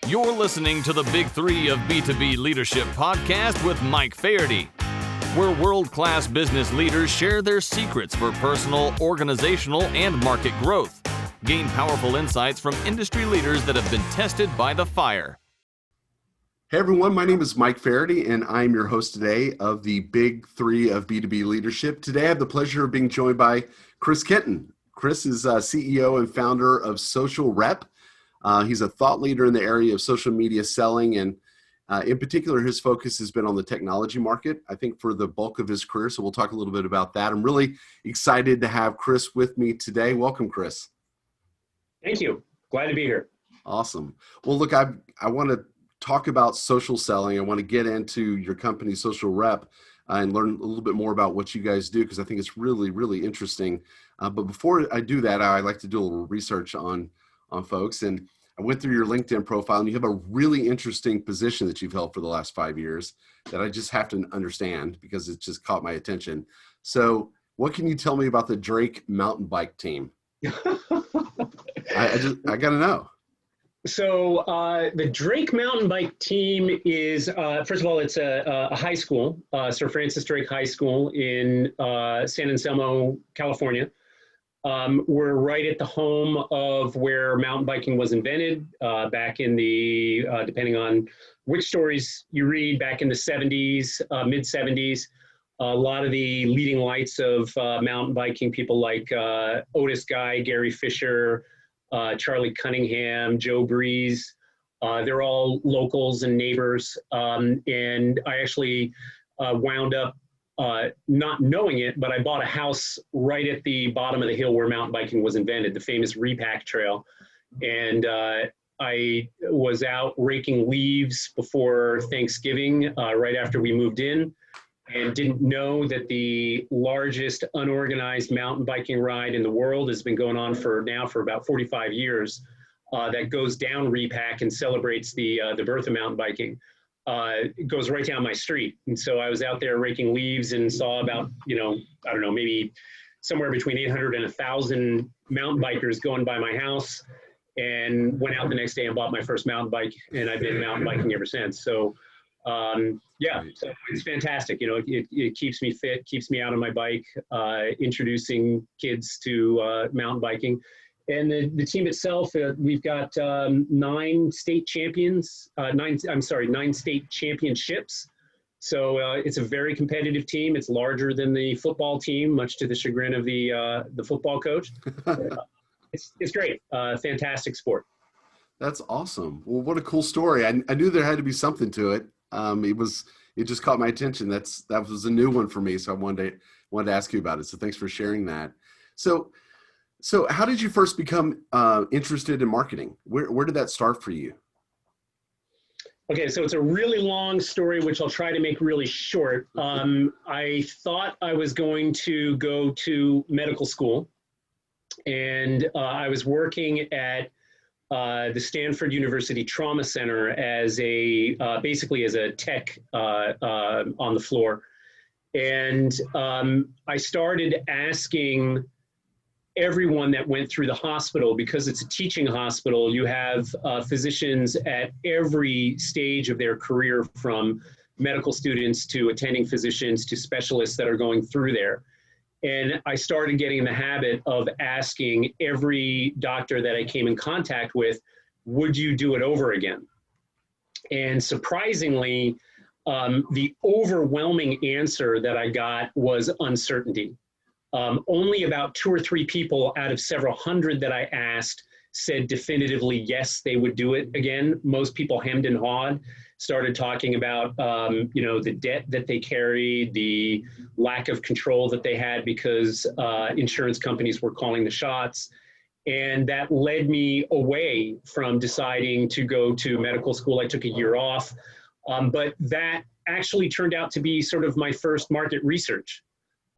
You're listening to the Big Three of B2B Leadership podcast with Mike Faherty, where world-class business leaders share their secrets for personal, organizational, and market growth. Gain powerful insights from industry leaders that have been tested by the fire. Hey everyone, my name is Mike Faherty, and I'm your host today of the Big Three of B2B Leadership. Today I have the pleasure of being joined by Chris Kenton. Chris is CEO and founder of Social Rep. He's a thought leader in the area of social media selling, and in particular, his focus has been on the technology market, I think, for the bulk of his career. So we'll talk a little bit about that. I'm really excited to have Chris with me today. Welcome, Chris. Thank you. Glad to be here. Awesome. Well, look, I want to talk about social selling. I want to get into your company, Social Rep, and learn a little bit more about what you guys do, because I think it's really, really interesting. But before I do that, I like to do a little research on folks. And I went through your LinkedIn profile, and you have a really interesting position that you've held for the last 5 years that I just have to understand because it just caught my attention. So what can you tell me about the Drake mountain bike team? I got to know. So the Drake mountain bike team is, first of all, it's a high school, Sir Francis Drake High School in San Anselmo, California. We're right at the home of where mountain biking was invented back in the, depending on which stories you read, back in the 70s, mid 70s. A lot of the leading lights of mountain biking, people like Otis Guy, Gary Fisher, Charlie Cunningham, Joe Breeze, they're all locals and neighbors. And I actually wound up not knowing it, but I bought a house right at the bottom of the hill where mountain biking was invented, the famous Repack Trail. And I was out raking leaves before Thanksgiving, right after we moved in, and didn't know that the largest unorganized mountain biking ride in the world has been going on for about 45 years. That goes down Repack and celebrates the birth of mountain biking. It goes right down my street. And so I was out there raking leaves and saw about, I don't know, maybe somewhere between 800 and 1,000 mountain bikers going by my house, and went out the next day and bought my first mountain bike. And I've been mountain biking ever since. So, so it's fantastic. It keeps me fit, keeps me out on my bike, introducing kids to mountain biking. And the team itself, we've got 9 state championships. So it's a very competitive team. It's larger than the football team, much to the chagrin of the football coach. It's great. Fantastic sport. That's awesome. Well, what a cool story. I knew there had to be something to it. It just caught my attention. That was a new one for me. So I wanted to ask you about it. So thanks for sharing that. So how did you first become interested in marketing? Where did that start for you? Okay, so it's a really long story, which I'll try to make really short. I thought I was going to go to medical school, and I was working at the Stanford University Trauma Center as basically as a tech on the floor. And I started asking everyone that went through the hospital, because it's a teaching hospital, you have physicians at every stage of their career, from medical students to attending physicians to specialists that are going through there. And I started getting in the habit of asking every doctor that I came in contact with, would you do it over again? And surprisingly, the overwhelming answer that I got was uncertainty. Only about 2 or 3 people out of several hundred that I asked said definitively yes, they would do it again. Most people hemmed and hawed, started talking about the debt that they carried, the lack of control that they had because insurance companies were calling the shots. And that led me away from deciding to go to medical school. I took a year off, but that actually turned out to be sort of my first market research.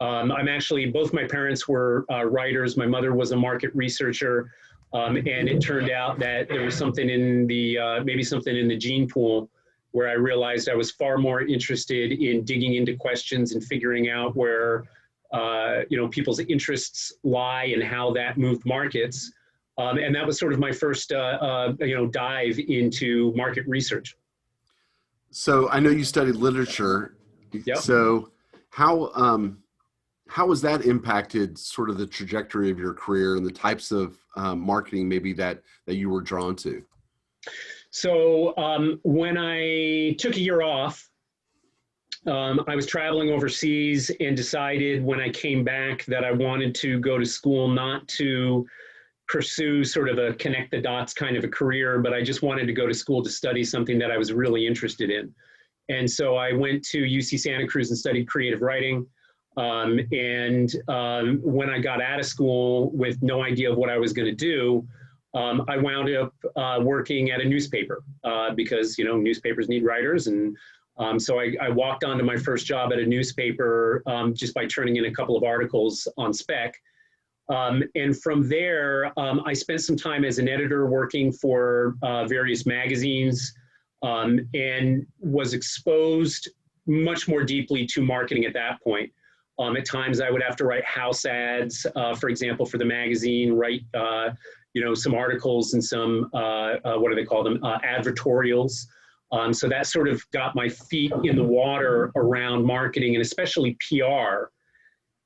Both my parents were writers. My mother was a market researcher. And it turned out that there was something in maybe something in the gene pool where I realized I was far more interested in digging into questions and figuring out where people's interests lie and how that moved markets And that was sort of my first, dive into market research. So I know you studied literature. Yep. So how has that impacted sort of the trajectory of your career and the types of marketing maybe that you were drawn to? So when I took a year off, I was traveling overseas and decided when I came back that I wanted to go to school, not to pursue sort of a connect the dots kind of a career, but I just wanted to go to school to study something that I was really interested in. And so I went to UC Santa Cruz and studied creative writing. When I got out of school with no idea of what I was going to do, I wound up working at a newspaper because, newspapers need writers. And so I walked onto my first job at a newspaper just by turning in a couple of articles on spec. And from there, I spent some time as an editor working for various magazines and was exposed much more deeply to marketing at that point. At times I would have to write house ads, for example, for the magazine, write some articles and some, what do they call them, advertorials. So that sort of got my feet in the water around marketing and especially PR.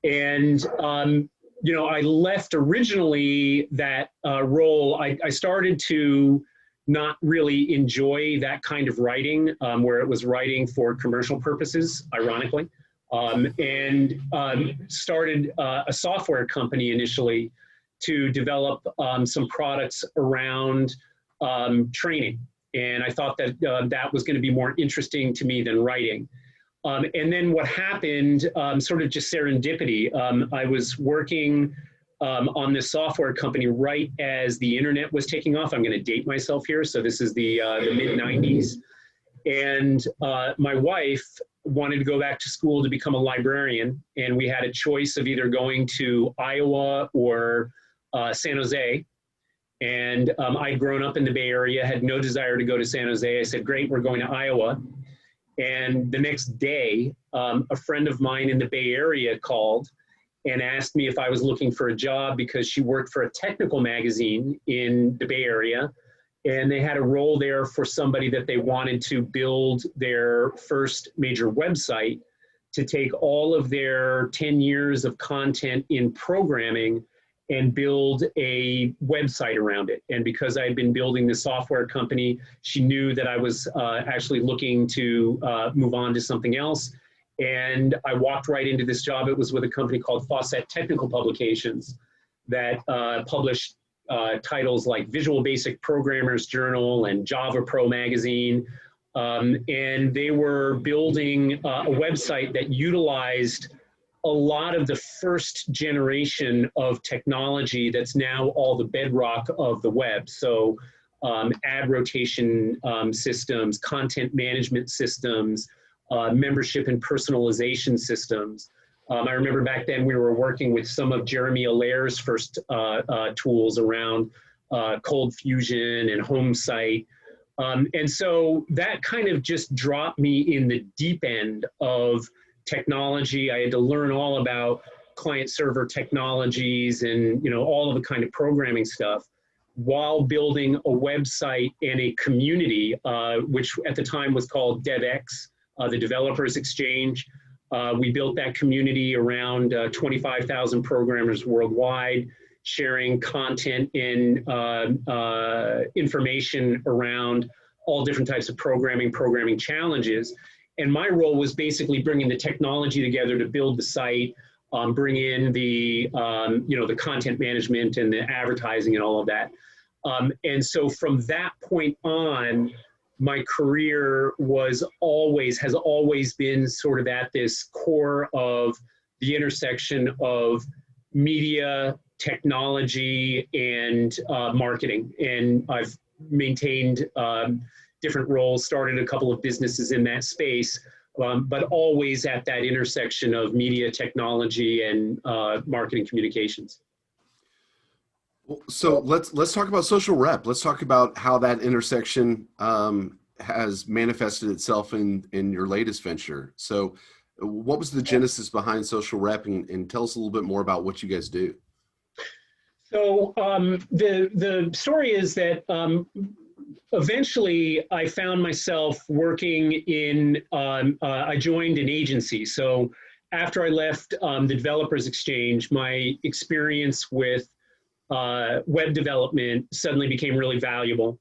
And I left originally that role. I started to not really enjoy that kind of writing, where it was writing for commercial purposes, ironically, and started a software company initially to develop some products around training. And I thought that that was going to be more interesting to me than writing. And then what happened, sort of just serendipity, I was working on this software company right as the internet was taking off. I'm going to date myself here. So this is the mid-90s. And my wife wanted to go back to school to become a librarian. And we had a choice of either going to Iowa or San Jose. And I'd grown up in the Bay Area, had no desire to go to San Jose. I said, great, we're going to Iowa. And the next day, a friend of mine in the Bay Area called and asked me if I was looking for a job because she worked for a technical magazine in the Bay Area. And they had a role there for somebody that they wanted to build their first major website to take all of their 10 years of content in programming and build a website around it. And because I had been building the software company, she knew that I was actually looking to move on to something else. And I walked right into this job. It was with a company called Fawcett Technical Publications that published titles like Visual Basic Programmer's Journal and Java Pro Magazine. And they were building a website that utilized a lot of the first generation of technology that's now all the bedrock of the web. So ad rotation systems, content management systems, membership and personalization systems. I remember back then we were working with some of Jeremy Allaire's first tools around Cold Fusion and Home Site. And so that kind of just dropped me in the deep end of technology. I had to learn all about client server technologies and all of the kind of programming stuff while building a website and a community, which at the time was called DevX, the Developers Exchange. We built that community around 25,000 programmers worldwide, sharing content and information around all different types of programming challenges. And my role was basically bringing the technology together to build the site, bring in the, the content management and the advertising and all of that. And so from that point on, my career has always been sort of at this core of the intersection of media, technology, and marketing. And I've maintained different roles, started a couple of businesses in that space, but always at that intersection of media, technology, and marketing communications. So let's talk about social rep. Let's talk about how that intersection has manifested itself in your latest venture. So what was the genesis behind social rep, and tell us a little bit more about what you guys do? So the story is that eventually I found myself working in, I joined an agency. So after I left the Developers Exchange, my experience with web development suddenly became really valuable.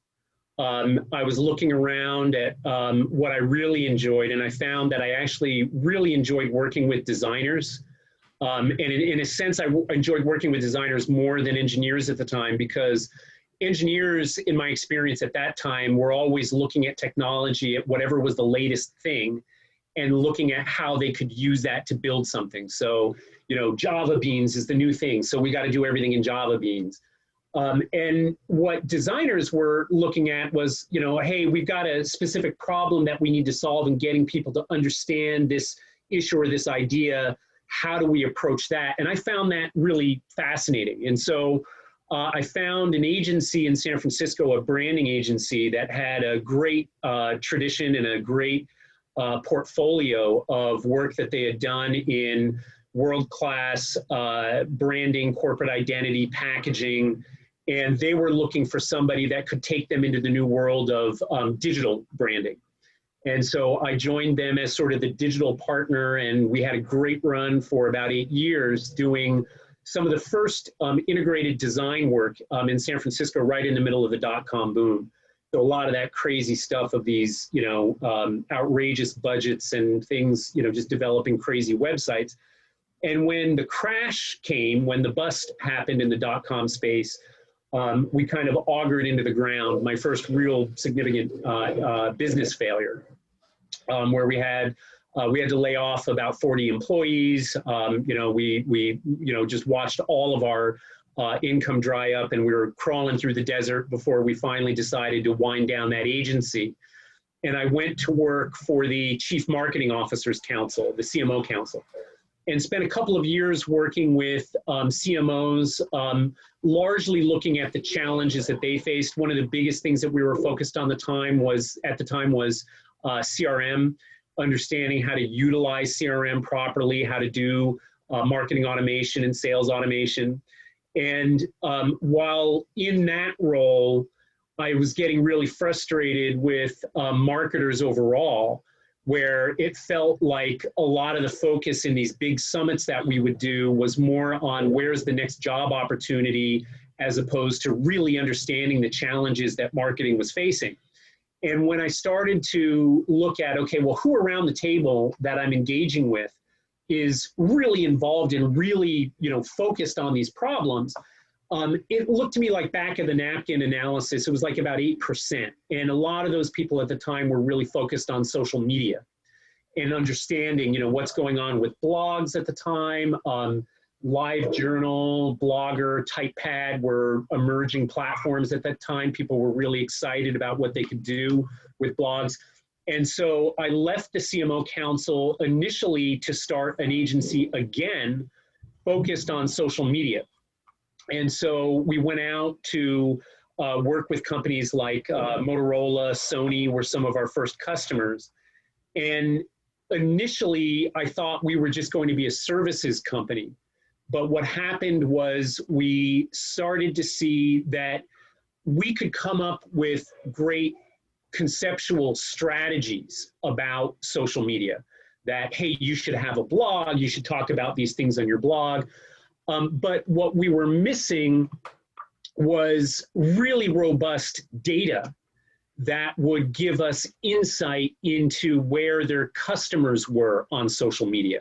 I was looking around at what I really enjoyed, and I found that I actually really enjoyed working with designers. And in a sense, I enjoyed working with designers more than engineers at the time, because engineers, in my experience at that time, were always looking at technology, at whatever was the latest thing, and looking at how they could use that to build something. So, you know, Java Beans is the new thing, so we got to do everything in Java Beans. And what designers were looking at was, you know, hey, we've got a specific problem that we need to solve, and getting people to understand this issue or this idea. How do we approach that? And I found that really fascinating. And so I found an agency in San Francisco, a branding agency that had a great tradition and a great portfolio of work that they had done in world-class branding, corporate identity, packaging. And they were looking for somebody that could take them into the new world of digital branding. And so I joined them as sort of the digital partner, and we had a great run for about 8 years doing some of the first integrated design work in San Francisco, right in the middle of the dot-com boom. So a lot of that crazy stuff of these, you know, outrageous budgets and things, you know, just developing crazy websites. And when the crash came, when the bust happened in the dot-com space, we kind of augured into the ground my first real significant business failure, where we had to lay off about 40 employees. You know, we just watched all of our income dry up, and we were crawling through the desert before we finally decided to wind down that agency. And I went to work for the Chief Marketing Officers Council, the CMO Council, and spent a couple of years working with CMOs, largely looking at the challenges that they faced. One of the biggest things that we were focused on at the time was CRM, understanding how to utilize CRM properly, how to do marketing automation and sales automation. And while in that role, I was getting really frustrated with marketers overall, where it felt like a lot of the focus in these big summits that we would do was more on where's the next job opportunity, as opposed to really understanding the challenges that marketing was facing. And when I started to look at, okay, well, who around the table that I'm engaging with is really involved and really, you know, focused on these problems, it looked to me like back of the napkin analysis, it was like about 8%. And a lot of those people at the time were really focused on social media and understanding, you know, what's going on with blogs at the time. LiveJournal, Blogger, TypePad were emerging platforms at that time. People were really excited about what they could do with blogs. And so I left the CMO Council initially to start an agency again, focused on social media. And so we went out to work with companies like Motorola, Sony were some of our first customers. And initially, I thought we were just going to be a services company. But what happened was we started to see that we could come up with great conceptual strategies about social media. That, hey, you should have a blog, you should talk about these things on your blog. But what we were missing was really robust data that would give us insight into where their customers were on social media.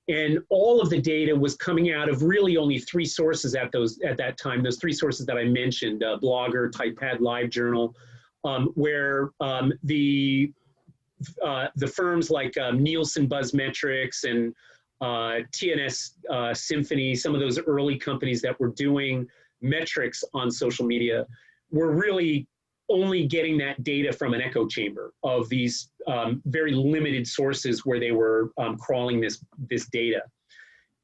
And all of the data was coming out of really only 3 sources at that time, those 3 sources that I mentioned, Blogger, TypePad, LiveJournal, where the firms like Nielsen Buzzmetrics and TNS Symphony, some of those early companies that were doing metrics on social media, were really only getting that data from an echo chamber of these very limited sources where they were crawling this data.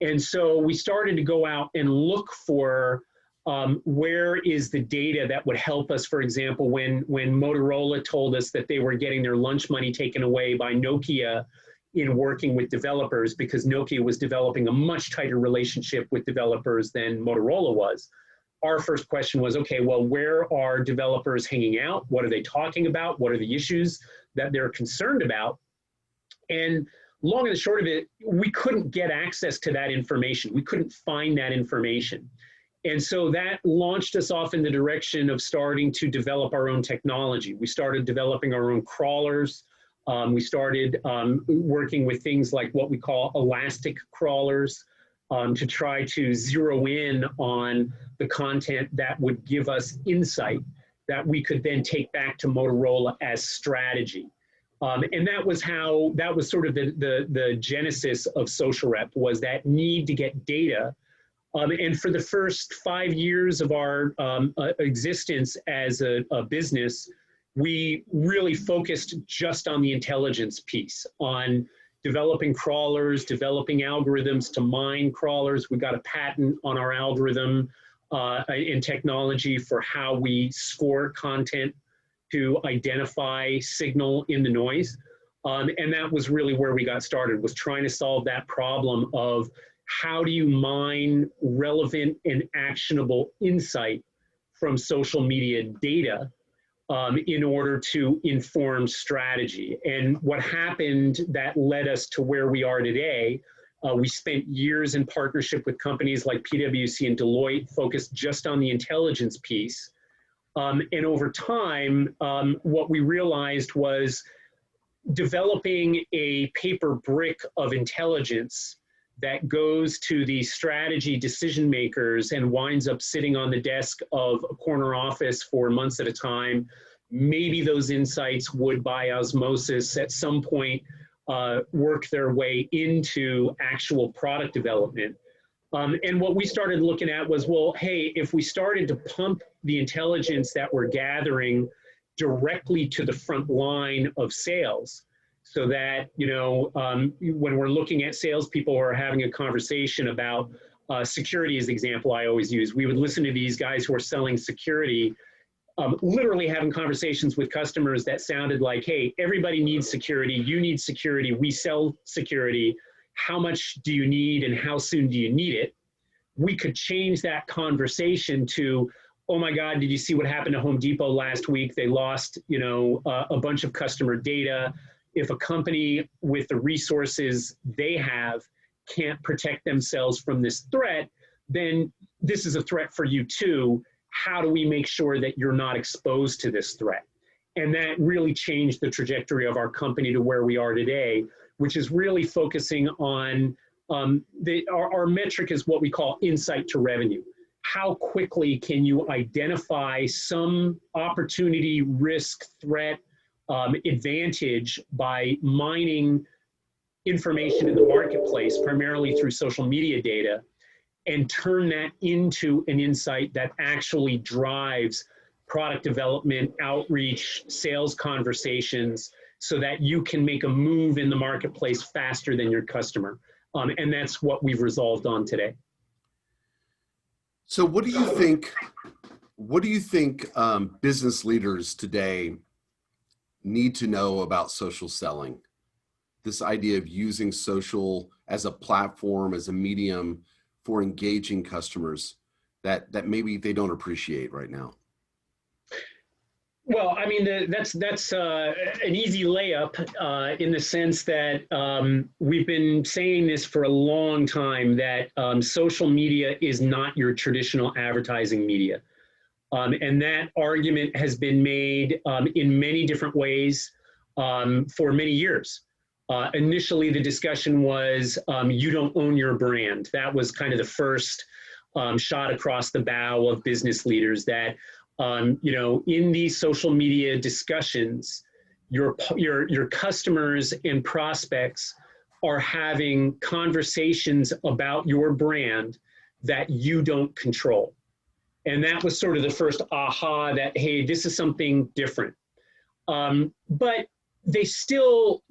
And so we started to go out and look for where is the data that would help us. For example, when Motorola told us that they were getting their lunch money taken away by Nokia in working with developers, because Nokia was developing a much tighter relationship with developers than Motorola was. our first question was, okay, well, where are developers hanging out? What are they talking about? What are the issues that they're concerned about? And long and the short of it, we couldn't get access to that information. We couldn't find that information. And so that launched us off in the direction of starting to develop our own technology. We started developing our own crawlers. We started working with things like what we call elastic crawlers to try to zero in on the content that would give us insight that we could then take back to Motorola as strategy. And that was sort of the genesis of Social Rep, was that need to get data. And for the first 5 years of our existence as a business, we really focused just on the intelligence piece, on developing crawlers, developing algorithms to mine crawlers. We got a patent on our algorithm and technology for how we score content to identify signal in the noise. And that was really where we got started, was trying to solve that problem of how do you mine relevant and actionable insight from social media data in order to inform strategy. And what happened that led us to where we are today, we spent years in partnership with companies like PwC and Deloitte, focused just on the intelligence piece. And over time, what we realized was developing a paper brick of intelligence that goes to the strategy decision makers and winds up sitting on the desk of a corner office for months at a time. Maybe those insights would, by osmosis, at some point work their way into actual product development. And what we started looking at was, well, hey, if we started to pump the intelligence that we're gathering directly to the front line of sales, so that, when we're looking at salespeople who are having a conversation about security, as the example I always use, we would listen to these guys who are selling security, literally having conversations with customers that sounded like, hey, everybody needs security, you need security, we sell security, how much do you need and how soon do you need it? We could change that conversation to, oh my God, did you see what happened to Home Depot last week? They lost, a bunch of customer data. If a company with the resources they have can't protect themselves from this threat, then this is a threat for you too. How do we make sure that you're not exposed to this threat? And that really changed the trajectory of our company to where we are today, which is really focusing on our metric is what we call insight to revenue. How quickly can you identify some opportunity, risk, threat, advantage by mining information in the marketplace, primarily through social media data, and turn that into an insight that actually drives product development, outreach, sales conversations, so that you can make a move in the marketplace faster than your customer. And that's what we've resolved on today. So what do you think business leaders today need to know about social selling? This idea of using social as a platform, as a medium for engaging customers that maybe they don't appreciate right now. Well, I mean, that's an easy layup in the sense that we've been saying this for a long time, that social media is not your traditional advertising media. And that argument has been made in many different ways for many years. Initially, the discussion was you don't own your brand. That was kind of the first shot across the bow of business leaders, that in these social media discussions, your customers and prospects are having conversations about your brand that you don't control. And that was sort of the first aha that, hey, this is something different. But they still,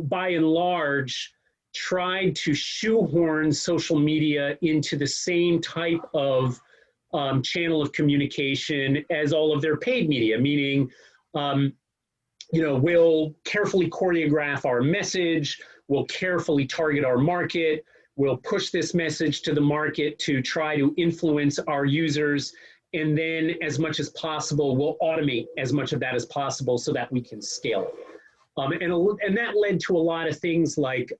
by and large, tried to shoehorn social media into the same type of channel of communication as all of their paid media, meaning, we'll carefully choreograph our message, we'll carefully target our market, we'll push this message to the market to try to influence our users, And then as much as possible, we'll automate as much of that as possible so that we can scale it. And that led to a lot of things like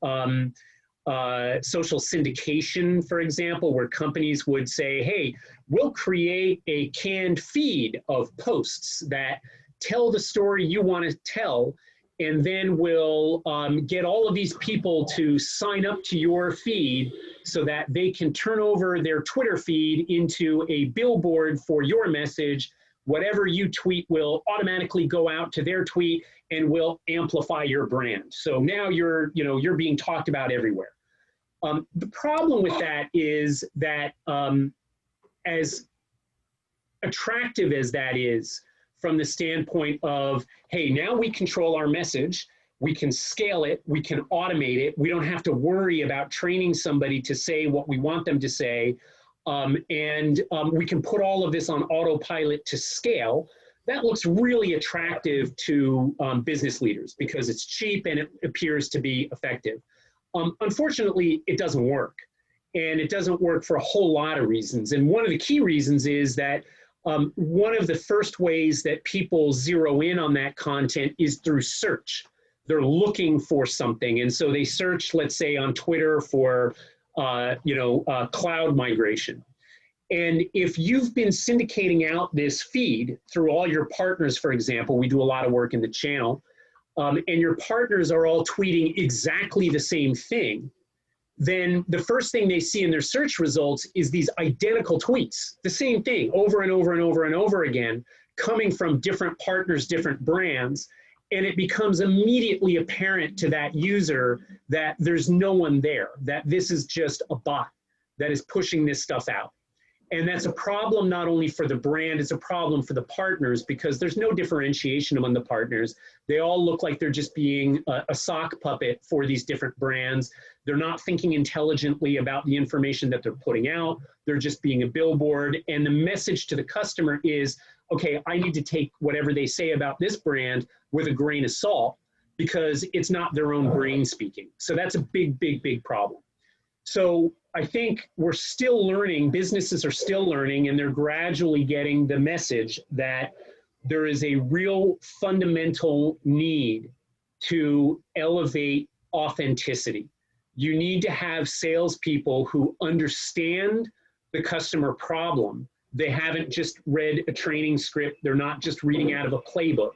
social syndication, for example, where companies would say, hey, we'll create a canned feed of posts that tell the story you want to tell, and then we'll get all of these people to sign up to your feed so that they can turn over their Twitter feed into a billboard for your message. Whatever you tweet will automatically go out to their tweet and will amplify your brand. So now you're being talked about everywhere. The problem with that is that as attractive as that is from the standpoint of, hey, now we control our message, we can scale it, we can automate it, we don't have to worry about training somebody to say what we want them to say, and we can put all of this on autopilot to scale. That looks really attractive to business leaders because it's cheap and it appears to be effective. Unfortunately, it doesn't work. And it doesn't work for a whole lot of reasons. And one of the key reasons is that one of the first ways that people zero in on that content is through search. They're looking for something. And so they search, let's say on Twitter for, cloud migration. And if you've been syndicating out this feed through all your partners, for example, we do a lot of work in the channel, and your partners are all tweeting exactly the same thing, then the first thing they see in their search results is these identical tweets, the same thing over and over and over and over again, coming from different partners, different brands, and it becomes immediately apparent to that user that there's no one there, that this is just a bot that is pushing this stuff out. And that's a problem not only for the brand, it's a problem for the partners because there's no differentiation among the partners. They all look like they're just being a sock puppet for these different brands. They're not thinking intelligently about the information that they're putting out. They're just being a billboard. And the message to the customer is, okay, I need to take whatever they say about this brand with a grain of salt because it's not their own brain speaking. So that's a big, big, big problem. So I think we're still learning, businesses are still learning, and they're gradually getting the message that there is a real fundamental need to elevate authenticity. You need to have salespeople who understand the customer problem. They haven't just read a training script. They're not just reading out of a playbook,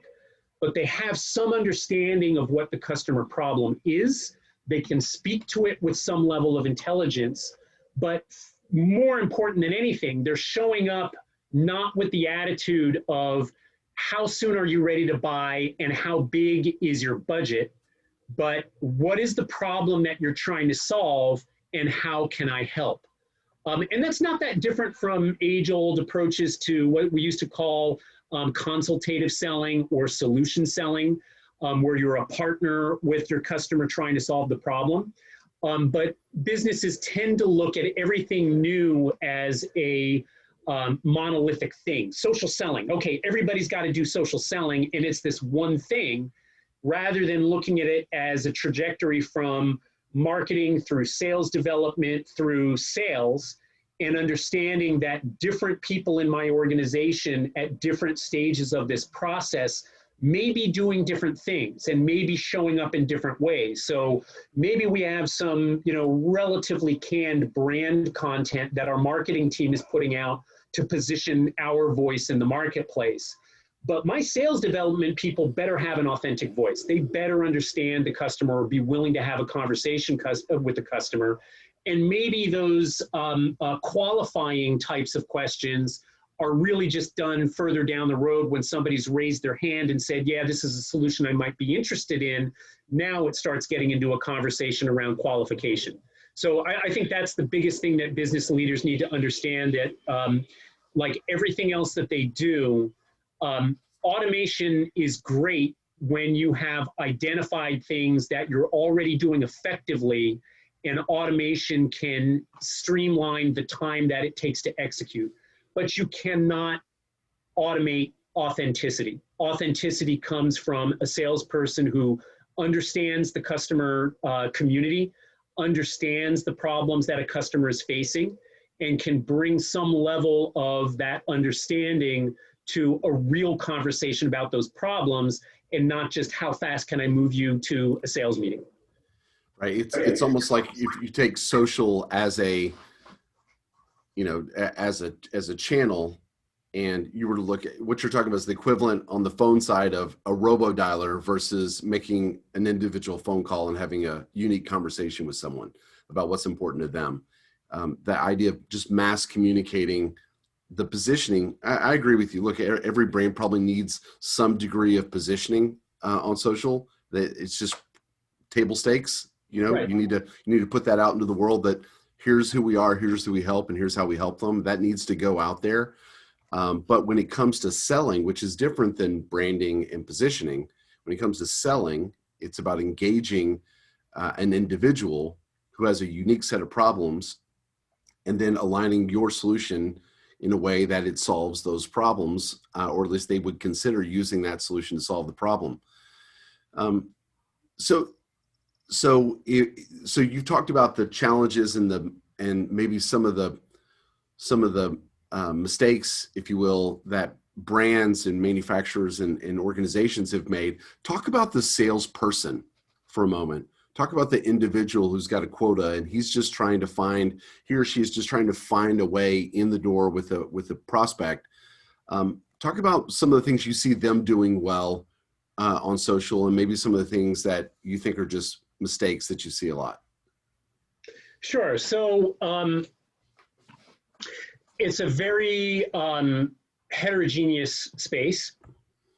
but they have some understanding of what the customer problem is. They can speak to it with some level of intelligence, but more important than anything, they're showing up not with the attitude of how soon are you ready to buy and how big is your budget, but what is the problem that you're trying to solve and how can I help? And that's not that different from age-old approaches to what we used to call consultative selling or solution selling, where you're a partner with your customer trying to solve the problem. But businesses tend to look at everything new as a monolithic thing. Social selling, okay, everybody's got to do social selling and it's this one thing, rather than looking at it as a trajectory from marketing through sales development through sales, and understanding that different people in my organization at different stages of this process may be doing different things and may be showing up in different ways. So maybe we have some, relatively canned brand content that our marketing team is putting out to position our voice in the marketplace. But my sales development people better have an authentic voice. They better understand the customer or be willing to have a conversation with the customer. And maybe those qualifying types of questions are really just done further down the road when somebody's raised their hand and said, yeah, this is a solution I might be interested in. Now it starts getting into a conversation around qualification. So I think that's the biggest thing that business leaders need to understand, that like everything else that they do, automation is great when you have identified things that you're already doing effectively, and automation can streamline the time that it takes to execute. But you cannot automate authenticity. Authenticity comes from a salesperson who understands the customer community, understands the problems that a customer is facing, and can bring some level of that understanding to a real conversation about those problems, and not just how fast can I move you to a sales meeting. Right. It's almost like if you take social as a, you know, as a channel, and you were to look at what you're talking about is the equivalent on the phone side of a robo-dialer versus making an individual phone call and having a unique conversation with someone about what's important to them. The idea of just mass communicating the positioning, I agree with you. Look, every brand probably needs some degree of positioning on social. It's just table stakes. You know, Right. you need to put that out into the world that here's who we are, here's who we help, and here's how we help them. That needs to go out there. But when it comes to selling, which is different than branding and positioning, when it comes to selling, it's about engaging an individual who has a unique set of problems and then aligning your solution in a way that it solves those problems, or at least they would consider using that solution to solve the problem. So you talked about the challenges and maybe some of the mistakes, if you will, that brands and manufacturers and organizations have made. Talk about the salesperson for a moment. Talk about the individual who's got a quota and he or she is just trying to find a way in the door with a prospect. Talk about some of the things you see them doing well on social, and maybe some of the things that you think are just mistakes that you see a lot. Sure. So it's a very heterogeneous space.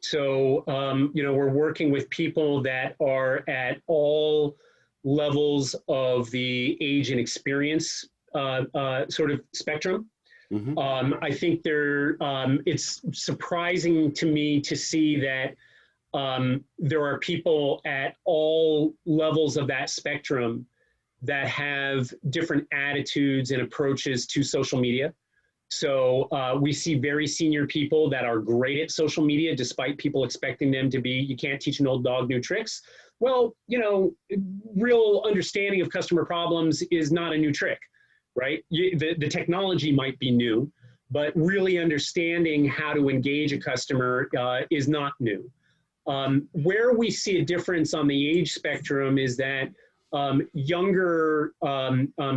So, we're working with people that are at all levels of the age and experience sort of spectrum. Mm-hmm. I think it's surprising to me to see that there are people at all levels of that spectrum that have different attitudes and approaches to social media. So we see very senior people that are great at social media, despite people expecting them to be, you can't teach an old dog new tricks. Well, real understanding of customer problems is not a new trick, right? The technology might be new, but really understanding how to engage a customer is not new. Where we see a difference on the age spectrum is that younger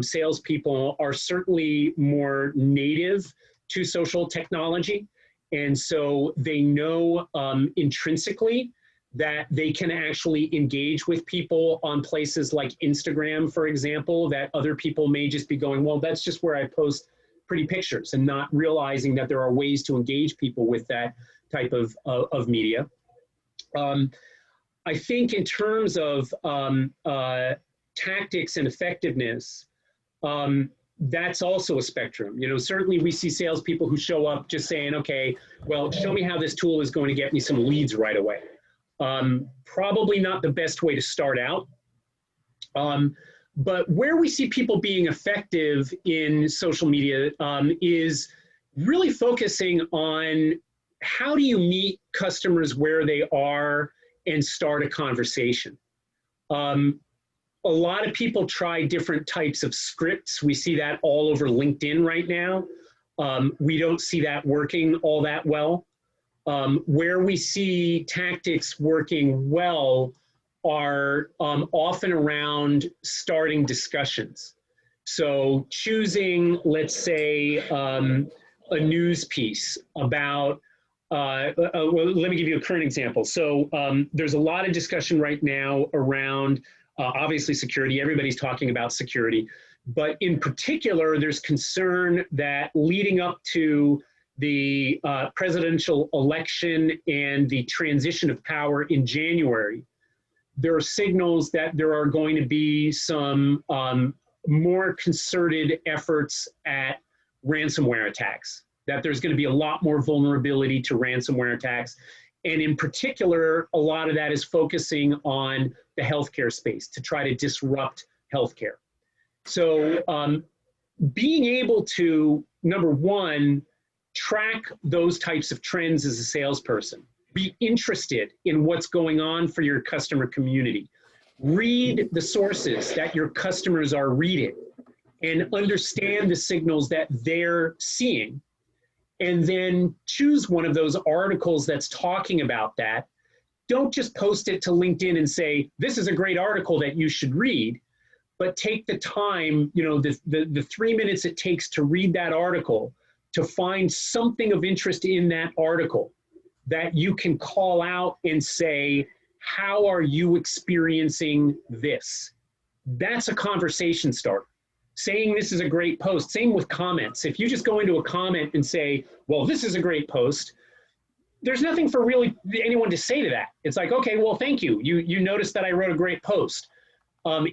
salespeople are certainly more native to social technology. And so they know intrinsically that they can actually engage with people on places like Instagram, for example, that other people may just be going, well, that's just where I post pretty pictures, and not realizing that there are ways to engage people with that type of media. I think in terms of tactics and effectiveness, that's also a spectrum. Certainly we see salespeople who show up just saying, okay, well, show me how this tool is going to get me some leads right away. Probably not the best way to start out. But where we see people being effective in social media is really focusing on how do you meet customers where they are and start a conversation. A lot of people try different types of scripts. We see that all over LinkedIn right now. We don't see that working all that well. Where we see tactics working well are often around starting discussions. So choosing, let's say, a news piece about, well, let me give you a current example. So there's a lot of discussion right now around obviously security. Everybody's talking about security, but in particular, there's concern that leading up to the presidential election and the transition of power in January, there are signals that there are going to be some more concerted efforts at ransomware attacks, that there's going to be a lot more vulnerability to ransomware attacks. And in particular, a lot of that is focusing on the healthcare space to try to disrupt healthcare. So being able to, number one, track those types of trends as a salesperson, be interested in what's going on for your customer community, read the sources that your customers are reading, and understand the signals that they're seeing, and then choose one of those articles that's talking about that. Don't just post it to LinkedIn and say, this is a great article that you should read, but take the time, the 3 minutes it takes to read that article, to find something of interest in that article that you can call out and say, how are you experiencing this? That's a conversation starter. Saying this is a great post. Same with comments. If you just go into a comment and say, well, this is a great post, there's nothing for really anyone to say to that. It's like, okay, well, thank you. You noticed that I wrote a great post.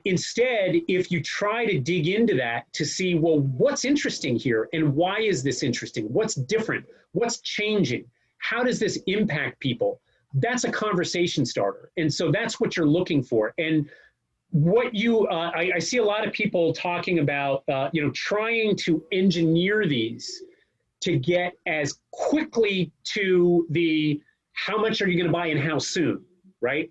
Instead, if you try to dig into that to see, well, what's interesting here and why is this interesting? What's different? What's changing? How does this impact people? That's a conversation starter. And so that's what you're looking for. And what I see a lot of people talking about, trying to engineer these to get as quickly to the how much are you going to buy and how soon, right?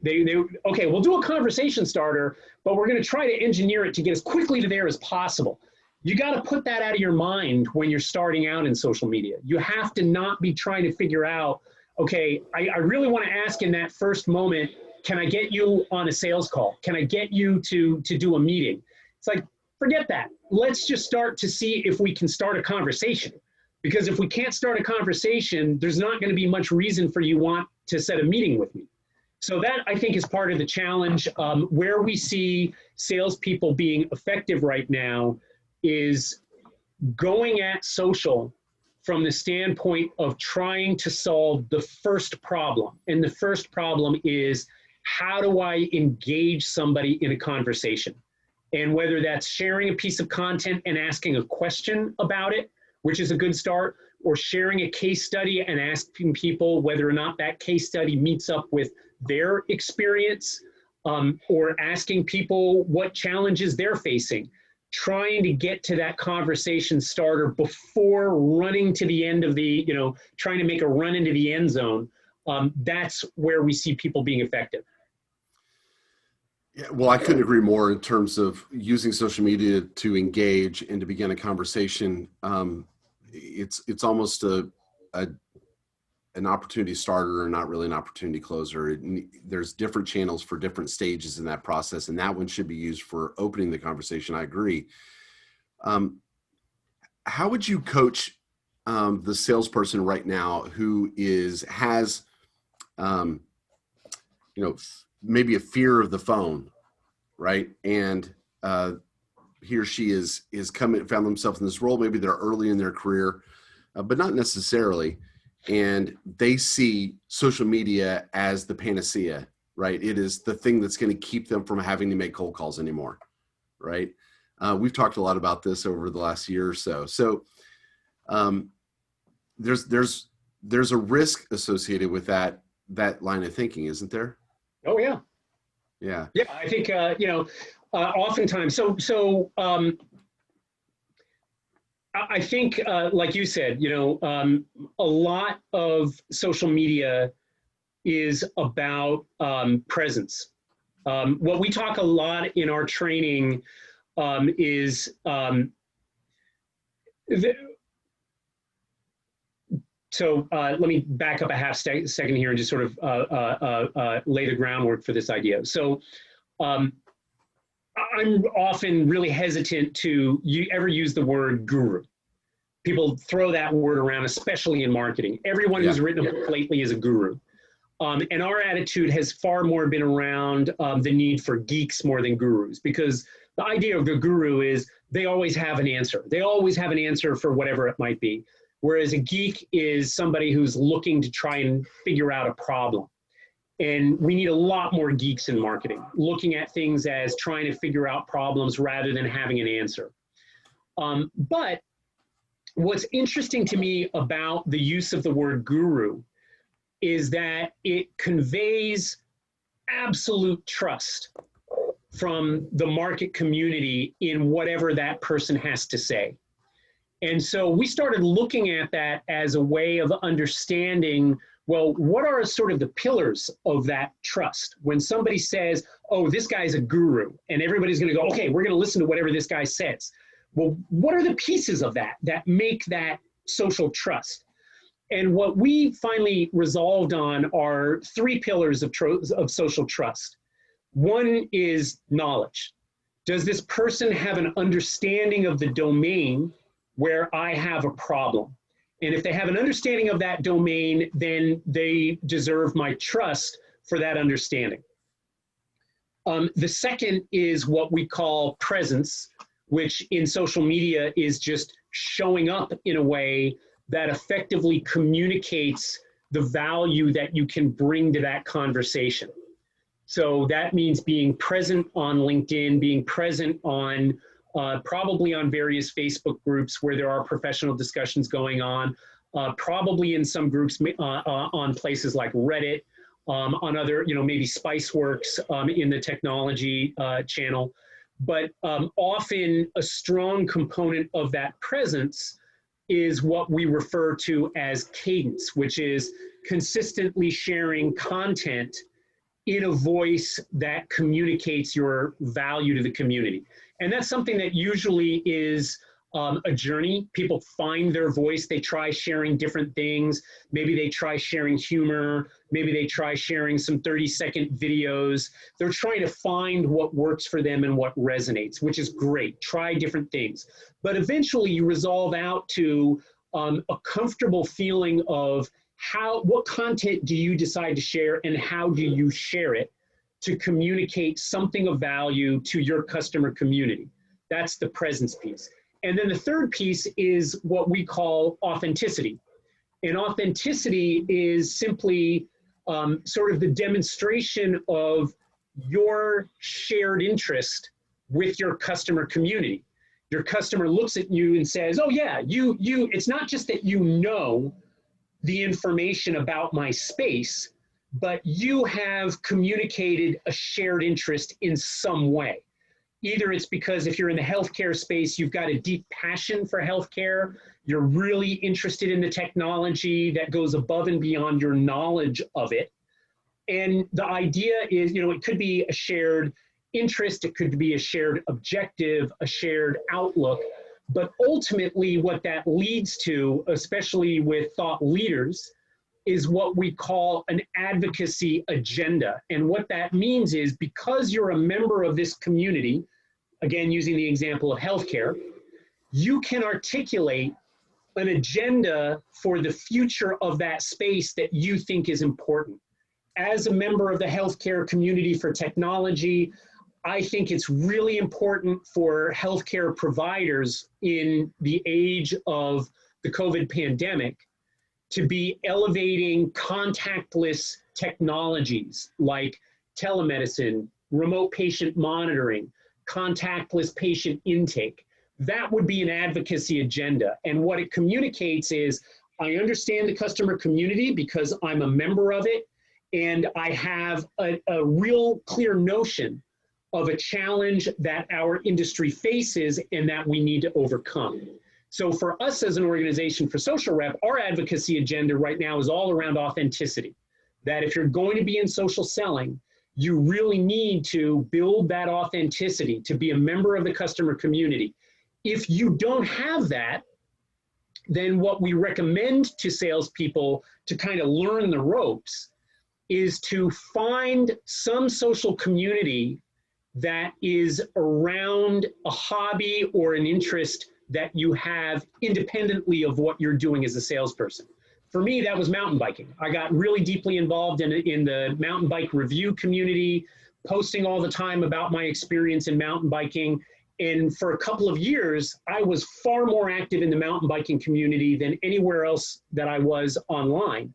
Okay, we'll do a conversation starter, but we're going to try to engineer it to get as quickly to there as possible. You got to put that out of your mind when you're starting out in social media. You have to not be trying to figure out, okay, I really want to ask in that first moment, can I get you on a sales call? Can I get you to do a meeting? It's like, forget that. Let's just start to see if we can start a conversation. Because if we can't start a conversation, there's not going to be much reason for you want to set a meeting with me. So that, I think, is part of the challenge. Where we see salespeople being effective right now is going at social from the standpoint of trying to solve the first problem. And the first problem is, how do I engage somebody in a conversation? And whether that's sharing a piece of content and asking a question about it, which is a good start, or sharing a case study and asking people whether or not that case study meets up with their experience, or asking people what challenges they're facing, trying to get to that conversation starter before running to the end of the, trying to make a run into the end zone. That's where we see people being effective. Yeah, well, I couldn't agree more in terms of using social media to engage and to begin a conversation. It's almost an opportunity starter, or not really an opportunity closer. There's different channels for different stages in that process, and that one should be used for opening the conversation. I agree. How would you coach the salesperson right now who has maybe a fear of the phone, right? And he or she is found themselves in this role. Maybe they're early in their career, but not necessarily. And they see social media as the panacea, right? It is the thing that's going to keep them from having to make cold calls anymore, right? We've talked a lot about this over the last year or so. So there's a risk associated with that line of thinking, isn't there? Oh, yeah. Yeah. Yeah, I think, oftentimes, I think, like you said, a lot of social media is about presence. What we talk a lot in our training is so let me back up a half second here and just sort of lay the groundwork for this idea. So I'm often really hesitant to ever use the word guru. People throw that word around, especially in marketing. Everyone who's written a book lately is a guru. And our attitude has far more been around the need for geeks more than gurus, because the idea of the guru is they always have an answer. They always have an answer for whatever it might be. Whereas a geek is somebody who's looking to try and figure out a problem. And we need a lot more geeks in marketing, looking at things as trying to figure out problems rather than having an answer. But what's interesting to me about the use of the word guru is that it conveys absolute trust from the market community in whatever that person has to say. And so we started looking at that as a way of understanding, well, what are sort of the pillars of that trust? When somebody says, oh, this guy's a guru, and everybody's going to go, okay, we're going to listen to whatever this guy says. Well, what are the pieces of that that make that social trust? And what we finally resolved on are three pillars of social trust. One is knowledge. Does this person have an understanding of the domain where I have a problem? And if they have an understanding of that domain, then they deserve my trust for that understanding. The second is what we call presence, which in social media is just showing up in a way that effectively communicates the value that you can bring to that conversation. So that means being present on LinkedIn, being present on probably on various Facebook groups where there are professional discussions going on, probably in some groups on places like Reddit, on other, maybe Spiceworks in the technology channel. But often a strong component of that presence is what we refer to as cadence, which is consistently sharing content in a voice that communicates your value to the community. And that's something that usually is a journey. People find their voice, they try sharing different things. Maybe they try sharing humor, maybe they try sharing some 30-second videos. They're trying to find what works for them and what resonates, which is great. Try different things. But eventually you resolve out to a comfortable feeling of what content do you decide to share and how do you share it to communicate something of value to your customer community. That's the presence piece. And then the third piece is what we call authenticity. And authenticity is simply sort of the demonstration of your shared interest with your customer community. Your customer looks at you and says, oh yeah, it's not just that you know the information about my space, but you have communicated a shared interest in some way. Either it's because if you're in the healthcare space, you've got a deep passion for healthcare, you're really interested in the technology that goes above and beyond your knowledge of it. And the idea is, it could be a shared interest, it could be a shared objective, a shared outlook. But ultimately what that leads to, especially with thought leaders, is what we call an advocacy agenda. And what that means is because you're a member of this community, again, using the example of healthcare, you can articulate an agenda for the future of that space that you think is important. As a member of the healthcare community for technology, I think it's really important for healthcare providers in the age of the COVID pandemic to be elevating contactless technologies like telemedicine, remote patient monitoring, contactless patient intake. That would be an advocacy agenda. And what it communicates is, I understand the customer community because I'm a member of it, and I have a real clear notion of a challenge that our industry faces and that we need to overcome. So for us as an organization, for Social Rep, our advocacy agenda right now is all around authenticity. That if you're going to be in social selling, you really need to build that authenticity to be a member of the customer community. If you don't have that, then what we recommend to salespeople to kind of learn the ropes is to find some social community that is around a hobby or an interest that you have independently of what you're doing as a salesperson. For me, that was mountain biking. I got really deeply involved in the mountain bike review community, posting all the time about my experience in mountain biking. And for a couple of years, I was far more active in the mountain biking community than anywhere else that I was online.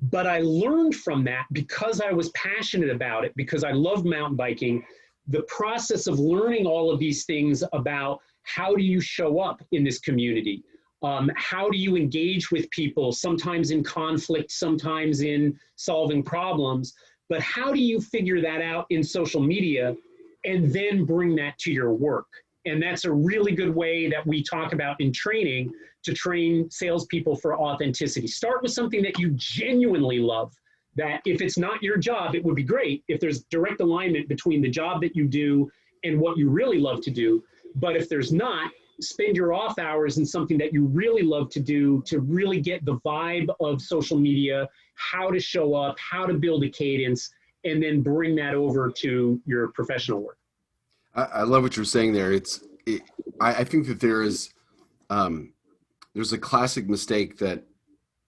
But I learned from that because I was passionate about it, because I loved mountain biking. The process of learning all of these things about how do you show up in this community? How do you engage with people, sometimes in conflict, sometimes in solving problems, but how do you figure that out in social media and then bring that to your work? And that's a really good way that we talk about in training to train salespeople for authenticity. Start with something that you genuinely love, that if it's not your job, it would be great if there's direct alignment between the job that you do and what you really love to do. But if there's not, spend your off hours in something that you really love to do, to really get the vibe of social media, how to show up, how to build a cadence, and then bring that over to your professional work. I love what you're saying there. I think that there's a classic mistake that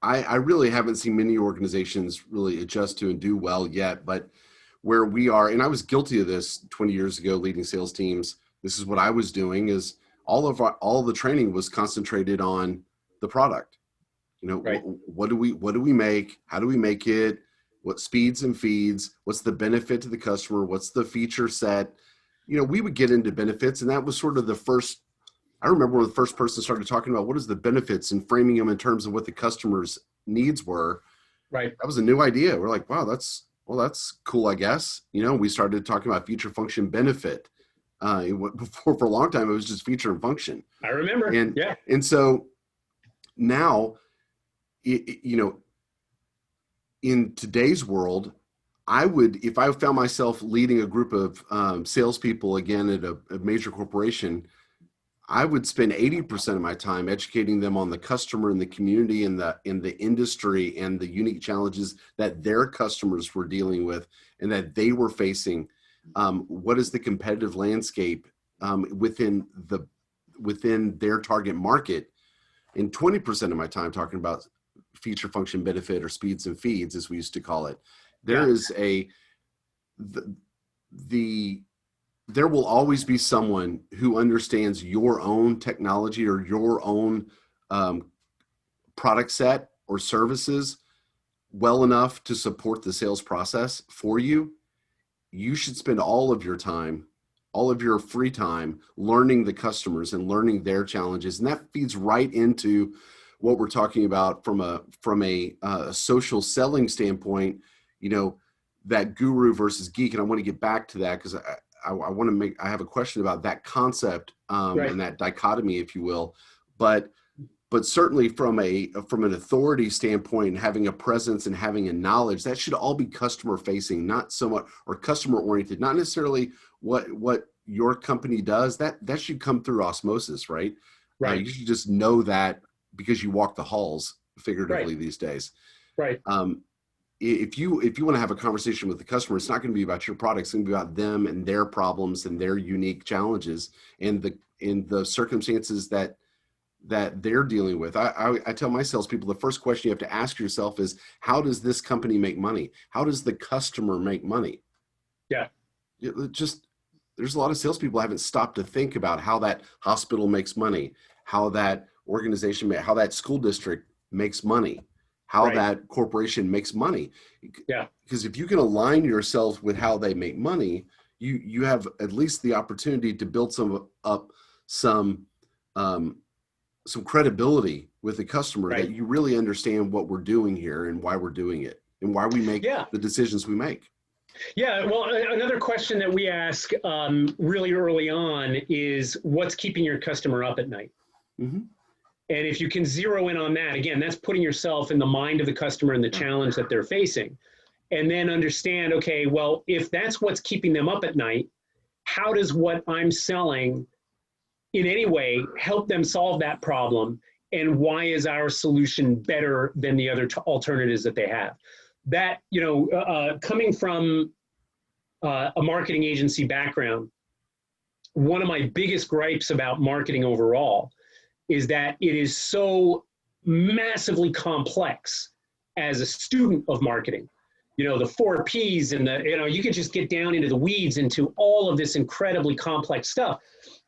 I really haven't seen many organizations really adjust to and do well yet, but where we are, and I was guilty of this 20 years ago, leading sales teams. This is what I was doing, is all of the training was concentrated on the product. You know, right. what do we make? How do we make it? What speeds and feeds? What's the benefit to the customer? What's the feature set? You know, we would get into benefits, and that was sort of the first. I remember when the first person started talking about what is the benefits and framing them in terms of what the customer's needs were. Right. That was a new idea. We're like, wow, that's cool, I guess. You know, we started talking about feature, function, benefit. Before, for a long time, it was just feature and function. I remember. And so now, you know, in today's world, if I found myself leading a group of salespeople again at a major corporation, I would spend 80% of my time educating them on the customer and the community and the industry and the unique challenges that their customers were dealing with and that they were facing. What is the competitive landscape within their target market? And 20% of my time talking about feature, function, benefit, or speeds and feeds, as we used to call it. There will always be someone who understands your own technology or your own product set or services well enough to support the sales process for you. You should spend all of your time, all of your free time, learning the customers and learning their challenges. And that feeds right into what we're talking about from a social selling standpoint, you know, that guru versus geek. And I want to get back to that because I have a question about that concept right. and that dichotomy, if you will, but certainly from an authority standpoint, and having a presence and having a knowledge, that should all be customer facing, not so much, or customer oriented, not necessarily what your company does. That should come through osmosis, right? Right. You should just know that because you walk the halls figuratively right. these days. Right. If you want to have a conversation with the customer, it's not going to be about your product. It's going to be about them and their problems and their unique challenges and the circumstances that they're dealing with. I tell my salespeople, the first question you have to ask yourself is, how does this company make money? How does the customer make money? Yeah. There's a lot of salespeople haven't stopped to think about how that hospital makes money, how that organization, how that school district makes money, how right. that corporation makes money. Yeah. Because if you can align yourself with how they make money, you have at least the opportunity to build some credibility with the customer, right. that you really understand what we're doing here and why we're doing it and why we make the decisions we make. Yeah, well, another question that we ask really early on is, what's keeping your customer up at night? Mm-hmm. And if you can zero in on that, again, that's putting yourself in the mind of the customer and the challenge that they're facing. And then understand, okay, well, if that's what's keeping them up at night, how does what I'm selling in any way help them solve that problem? And why is our solution better than the other alternatives that they have? That, you know, coming from a marketing agency background, one of my biggest gripes about marketing overall is that it is so massively complex as a student of marketing. You know, the 4 Ps and you could just get down into the weeds into all of this incredibly complex stuff.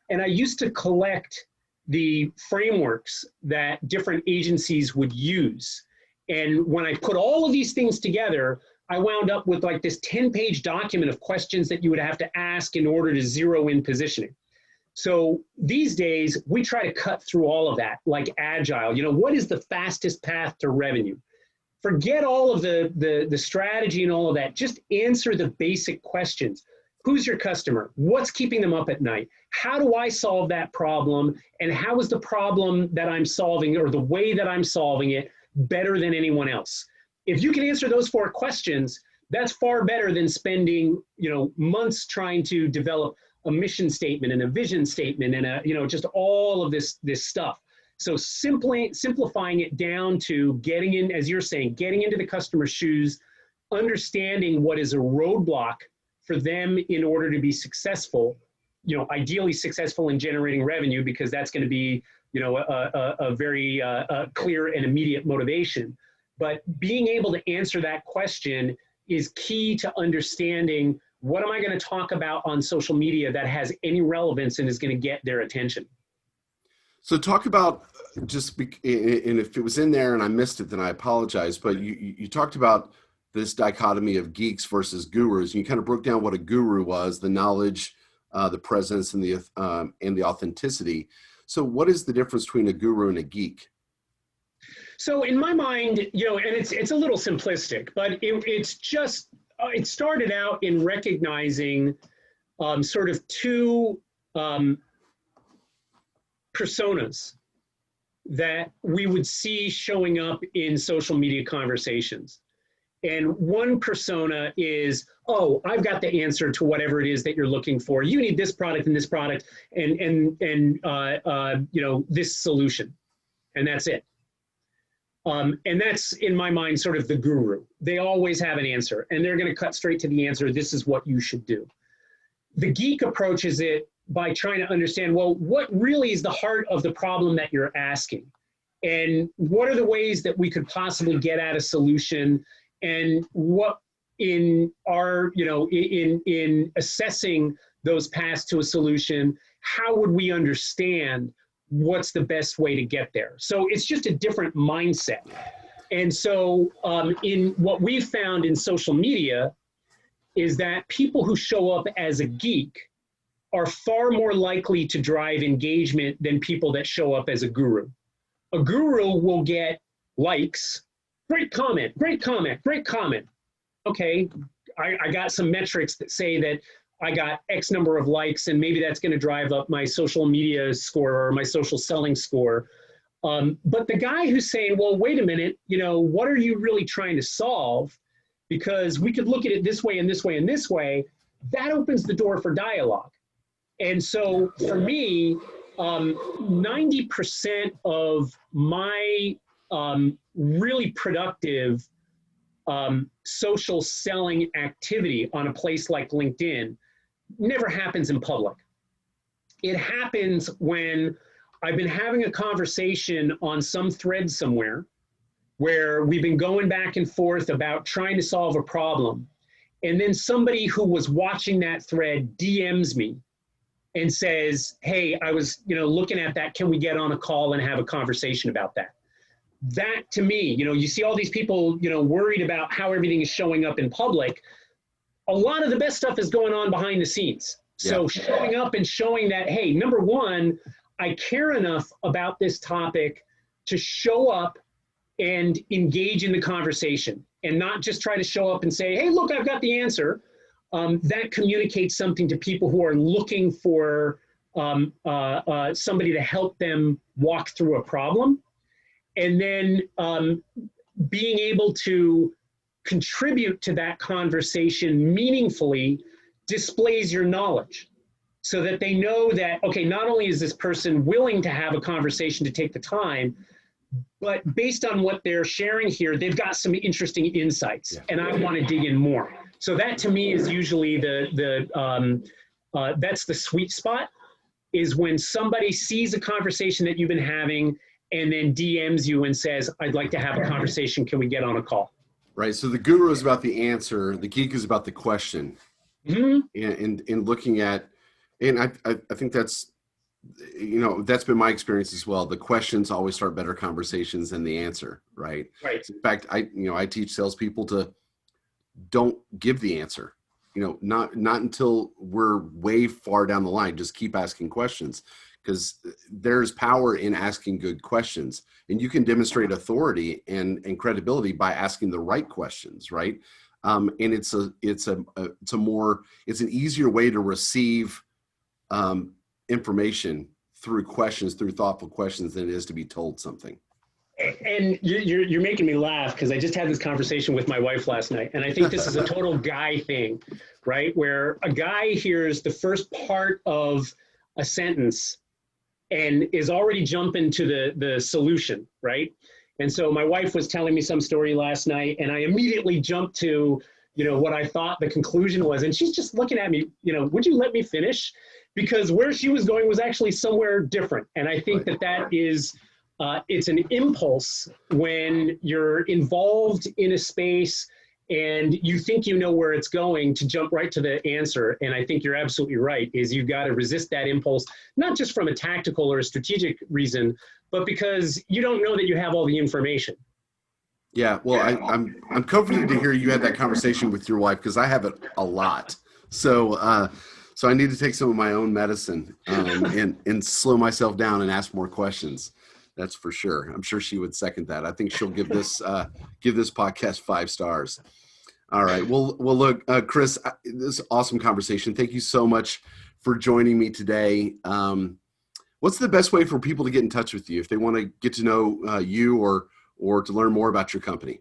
And I used to collect the frameworks that different agencies would use. And when I put all of these things together, I wound up with like this 10-page document of questions that you would have to ask in order to zero in positioning. So these days, we try to cut through all of that, like agile. You know, what is the fastest path to revenue? Forget all of the strategy and all of that. Just answer the basic questions. Who's your customer? What's keeping them up at night? How do I solve that problem? And how is the problem that I'm solving, or the way that I'm solving it, better than anyone else? If you can answer those 4 questions, that's far better than spending, you know, months trying to develop a mission statement and a vision statement and just all of this stuff. So simplifying it down to getting in, as you're saying, getting into the customer's shoes, understanding what is a roadblock for them in order to be successful, ideally successful in generating revenue, because that's going to be, a very clear and immediate motivation. But being able to answer that question is key to understanding, what am I going to talk about on social media that has any relevance and is going to get their attention? So talk about, and if it was in there and I missed it, then I apologize, but you talked about this dichotomy of geeks versus gurus, and you kind of broke down what a guru was: the knowledge, the presence, and the authenticity. So what is the difference between a guru and a geek? So in my mind, and it's a little simplistic, but it started out in recognizing sort of two personas that we would see showing up in social media conversations. And one persona is, oh, I've got the answer to whatever it is that you're looking for. You need this product and this product and this solution, and that's it. And that's, in my mind, sort of the guru. They always have an answer, and they're going to cut straight to the answer. This is what you should do. The geek approaches it by trying to understand, well, what really is the heart of the problem that you're asking? And what are the ways that we could possibly get at a solution? And what in our, in assessing those paths to a solution, how would we understand what's the best way to get there? So it's just a different mindset. And so in what we've found in social media is that people who show up as a geek are far more likely to drive engagement than people that show up as a guru. A guru will get likes, great comment, great comment, great comment. Okay, I got some metrics that say that I got X number of likes, and maybe that's going to drive up my social media score or my social selling score. But the guy who's saying, well, wait a minute, what are you really trying to solve? Because we could look at it this way and this way and this way, that opens the door for dialogue. And so for me, 90% of my really productive social selling activity on a place like LinkedIn never happens in public. It happens when I've been having a conversation on some thread somewhere where we've been going back and forth about trying to solve a problem. And then somebody who was watching that thread DMs me and says, hey, I was looking at that. Can we get on a call and have a conversation about that? That to me, you see all these people, worried about how everything is showing up in public. A lot of the best stuff is going on behind the scenes. So showing up and showing that, hey, number one, I care enough about this topic to show up and engage in the conversation and not just try to show up and say, hey, look, I've got the answer. That communicates something to people who are looking for somebody to help them walk through a problem. And then being able to contribute to that conversation meaningfully displays your knowledge so that they know that, okay, not only is this person willing to have a conversation to take the time, but based on what they're sharing here, they've got some interesting insights, and I want to dig in more. So that to me is usually that's the sweet spot, is when somebody sees a conversation that you've been having and then DMs you and says, I'd like to have a conversation. Can we get on a call? Right. So the guru is about the answer. The geek is about the question. Mm-hmm. And looking at, and I think that's, that's been my experience as well. The questions always start better conversations than the answer. Right. Right. In fact, I teach salespeople to don't give the answer, not until we're way far down the line. Just keep asking questions, because there's power in asking good questions, and you can demonstrate authority and credibility by asking the right questions. Right. And it's an easier way to receive information through questions, through thoughtful questions, than it is to be told something. And you're making me laugh because I just had this conversation with my wife last night. And I think this is a total guy thing, right? Where a guy hears the first part of a sentence and is already jumping to the solution, right? And so my wife was telling me some story last night and I immediately jumped to, what I thought the conclusion was. And she's just looking at me, would you let me finish? Because where she was going was actually somewhere different. And I think that is, it's an impulse when you're involved in a space and you think you know where it's going to jump right to the answer. And I think you're absolutely right, is you've got to resist that impulse, not just from a tactical or a strategic reason, but because you don't know that you have all the information. Yeah, well, I'm comforted to hear you had that conversation with your wife because I have it a lot. So I need to take some of my own medicine and slow myself down and ask more questions. That's for sure. I'm sure she would second that. I think she'll give this podcast 5 stars. All right. Well, look, Chris, this is an awesome conversation. Thank you so much for joining me today. What's the best way for people to get in touch with you if they want to get to know you or to learn more about your company?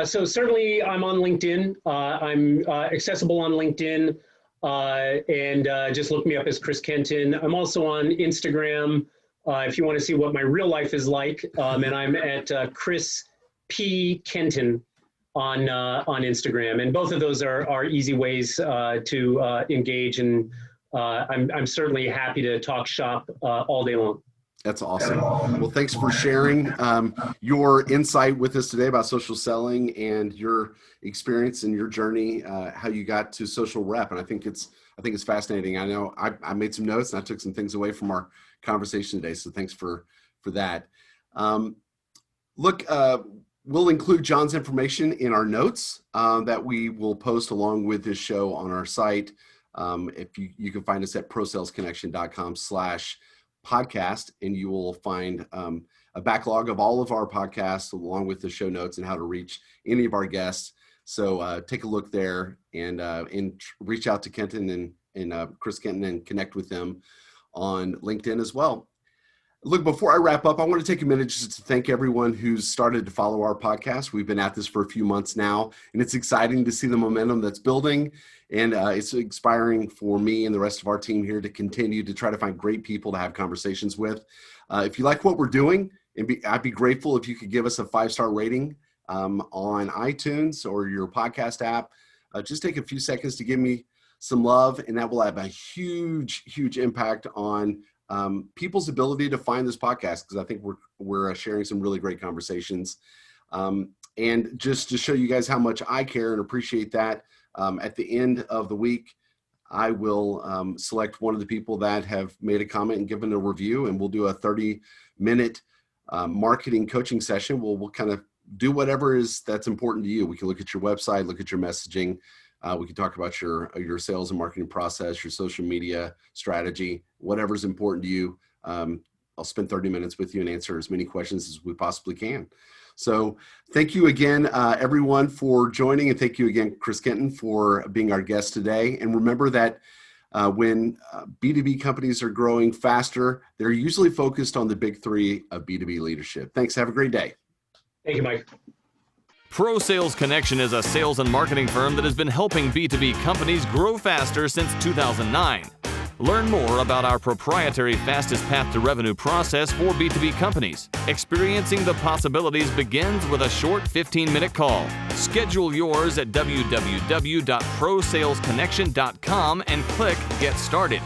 So certainly I'm on LinkedIn. I'm accessible on LinkedIn and just look me up as Chris Kenton. I'm also on Instagram. If you want to see what my real life is like, and I'm at Chris P. Kenton on Instagram, and both of those are easy ways to engage, and I'm certainly happy to talk shop all day long. That's awesome. Well, thanks for sharing your insight with us today about social selling and your experience and your journey, how you got to social rep. And I think it's fascinating. I know I made some notes and I took some things away from our conversation today. So thanks for that. Look, we'll include John's information in our notes that we will post along with this show on our site. If you can find us at prosalesconnection.com/podcast, and you will find a backlog of all of our podcasts along with the show notes and how to reach any of our guests. So take a look there and reach out to Kenton and Chris Kenton and connect with them on LinkedIn as well. Look, before I wrap up, I want to take a minute just to thank everyone who's started to follow our podcast. We've been at this for a few months now, and it's exciting to see the momentum that's building. And it's inspiring for me and the rest of our team here to continue to try to find great people to have conversations with. If you like what we're doing, I'd be grateful if you could give us a 5-star rating on iTunes or your podcast app. Just take a few seconds to give me some love, and that will have a huge, huge impact on people's ability to find this podcast, because I think we're sharing some really great conversations. And just to show you guys how much I care and appreciate that, at the end of the week, I will select one of the people that have made a comment and given a review, and we'll do a 30-minute marketing coaching session. We'll kind of do whatever that's important to you. We can look at your website, look at your messaging. We can talk about your sales and marketing process, your social media strategy, whatever's important to you. I'll spend 30 minutes with you and answer as many questions as we possibly can. So thank you again, everyone, for joining. And thank you again, Chris Kenton, for being our guest today. And remember that when B2B companies are growing faster, they're usually focused on the big 3 of B2B leadership. Thanks. Have a great day. Thank you, Mike. Pro Sales Connection is a sales and marketing firm that has been helping B2B companies grow faster since 2009. Learn more about our proprietary fastest path to revenue process for B2B companies. Experiencing the possibilities begins with a short 15-minute call. Schedule yours at www.prosalesconnection.com and click Get Started.